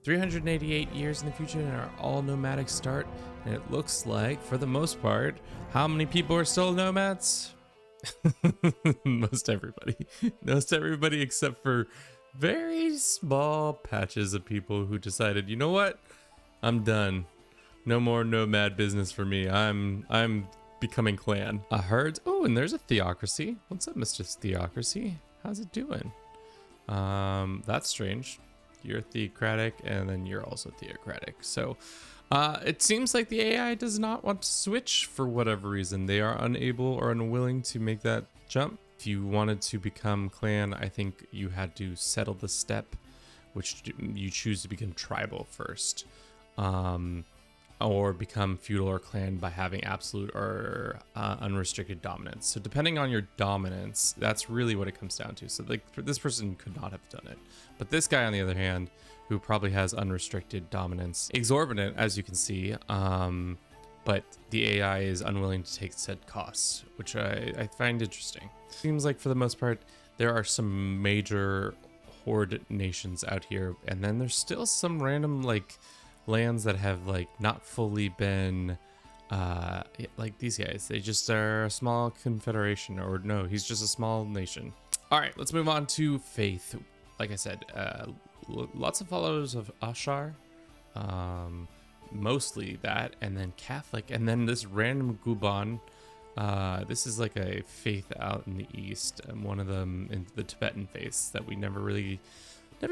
388 years in the future and our all nomadic start, and it looks like, for the most part, how many people are still nomads? Most everybody. Most everybody except for very small patches of people who decided, you know what? I'm done. No more nomad business for me. I'm becoming clan. A herd. Oh, and there's a theocracy. What's up, Mr. Theocracy? How's it doing? That's strange. You're theocratic, and then you're also theocratic. So it seems like the AI does not want to switch for whatever reason. They are unable or unwilling to make that jump. If you wanted to become clan, I think you had to settle the step, which you choose to become tribal first. Or become feudal or clan by having absolute or unrestricted dominance. So depending on your dominance, that's really what it comes down to. So like this person could not have done it. But this guy, on the other hand, who probably has unrestricted dominance, exorbitant, as you can see, but the AI is unwilling to take said costs, which I find interesting. Seems like for the most part, there are some major horde nations out here, and then there's still some random like lands that have like not fully been like these guys. They just are a small confederation, or no, he's just a small nation. All right, let's move on to faith. Like I said, lots of followers of Ashar, mostly that, and then Catholic, and then this random Guban. This is like a faith out in the east, and one of them in the Tibetan faiths that we never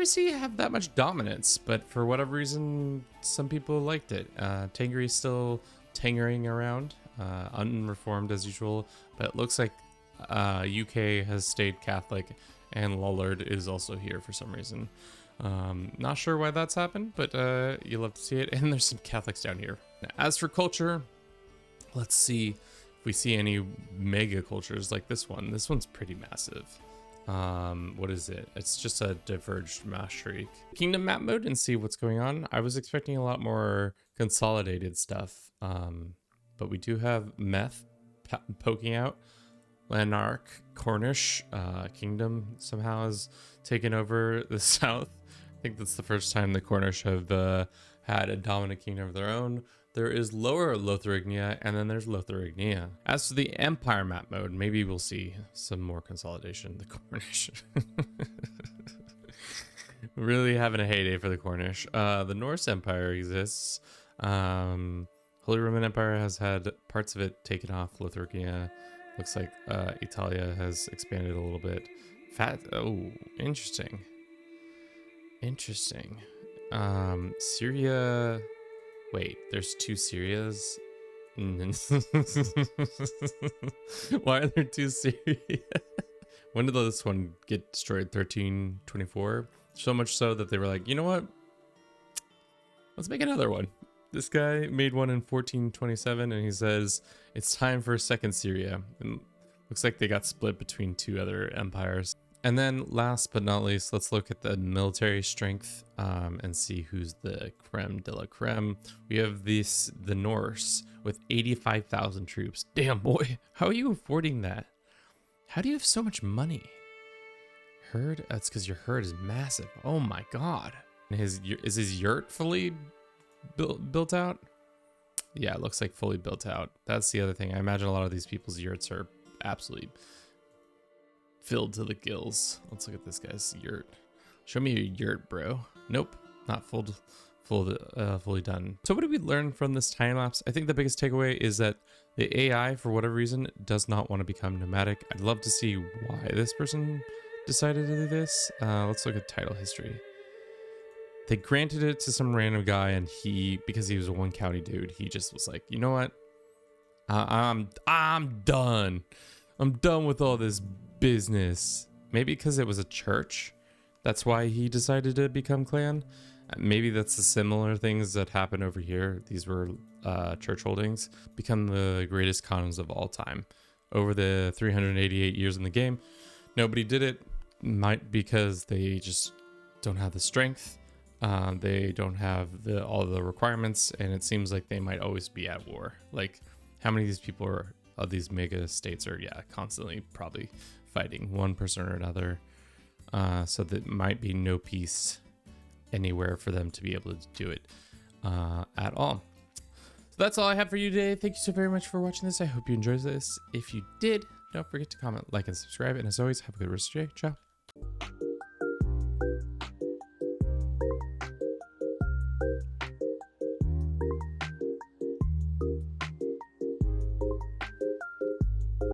see have that much dominance, but for whatever reason, some people liked it. Tengri is still tangering around, unreformed as usual, but it looks like UK has stayed Catholic, and Lullard is also here for some reason. Not sure why that's happened, but you'll love to see it. And there's some Catholics down here. Now, as for culture, let's see if we see any mega cultures like this one. This one's pretty massive. What is it? It's just a diverged mastery. Kingdom map mode and see what's going on. I was expecting a lot more consolidated stuff, but we do have Meth poking out. Lanark Cornish kingdom somehow has taken over the south. I think that's the first time the Cornish have had a dominant kingdom of their own. There is Lower Lotharingia, and then there's Lotharingia. As for the Empire map mode, maybe we'll see some more consolidation. The Cornish. Really having a heyday for the Cornish. The Norse Empire exists. Holy Roman Empire has had parts of it taken off. Lotharingia. Looks like Italia has expanded a little bit. Oh, interesting. Interesting. Syria... Wait, there's two Syrias? Why are there two Syria? When did this one get destroyed? 1324? So much so that they were like, you know what? Let's make another one. This guy made one in 1427, and he says it's time for a second Syria. And looks like they got split between two other empires. And then last but not least, let's look at the military strength and see who's the creme de la creme. We have the Norse with 85,000 troops. Damn, boy, how are you affording that? How do you have so much money? Herd? That's because your herd is massive. Oh my god. And is his yurt fully built out? Yeah, it looks like fully built out. That's the other thing. I imagine a lot of these people's yurts are absolutely filled to the gills. Let's look at this guy's yurt. Show me your yurt, bro. Nope, not fully done. So what did we learn from this time lapse? I think the biggest takeaway is that the AI, for whatever reason, does not want to become nomadic. I'd love to see why this person decided to do this. Let's look at title history. They granted it to some random guy, and because he was a one county dude, he just was like, you know what? I'm done. I'm done with all this business. Maybe because it was a church. That's why he decided to become clan. Maybe that's the similar things that happen over here. These were church holdings. Become the greatest cons of all time. Over the 388 years in the game, nobody did it. Might because they just don't have the strength. They don't have all the requirements, and it seems like they might always be at war. Like, how many of these people of these mega states are constantly probably fighting one person or another. So there might be no peace anywhere for them to be able to do it at all. So that's all I have for you today. Thank you so very much for watching this. I hope you enjoyed this. If you did, don't forget to comment, like, and subscribe. And as always, have a good rest of your day. Ciao.